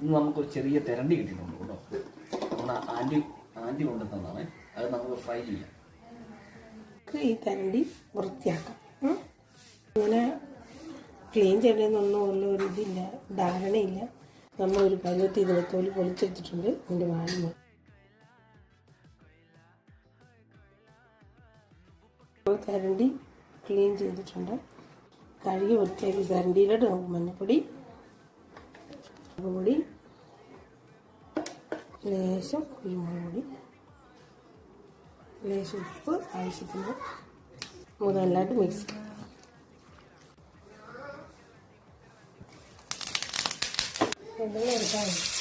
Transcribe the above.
ഇന്ന് നമുക്കൊരു ചെറിയ തിരണ്ടി കിട്ടിയിട്ടുണ്ട് കേട്ടോ. നമ്മുടെ ആൻറ്റി കൊണ്ടുതന്നാണ്. അത് നമുക്ക് ഫ്രൈ ചെയ്യാം. ഈ തിരണ്ടി വൃത്തിയാക്കാം. ഇങ്ങനെ ക്ലീൻ ചെയ്യണമെന്നൊന്നും ഉള്ള ഒരു ഇതില്ല, ധാരണയില്ല. നമ്മളൊരു പരുവത്തിൽ ഇതിനെ തൊലി പൊളിച്ചെടുത്തിട്ടുണ്ട്. ഇതിൻ്റെ വാഴ തിരണ്ടി ക്ലീൻ ചെയ്തിട്ടുണ്ട്. കഴുകി വൃത്തിയാക്കി തിരണ്ടിയിലോട്ട് നമുക്ക് മഞ്ഞൾപ്പൊടി, മുളക് പൊടി, ലേശം കുരുമുളക് പൊടി, ലേശം ഉപ്പ് ആവശ്യത്തിന് നന്നായിട്ട് മിക്സ് ചെയ്യാം. എടുക്കാം.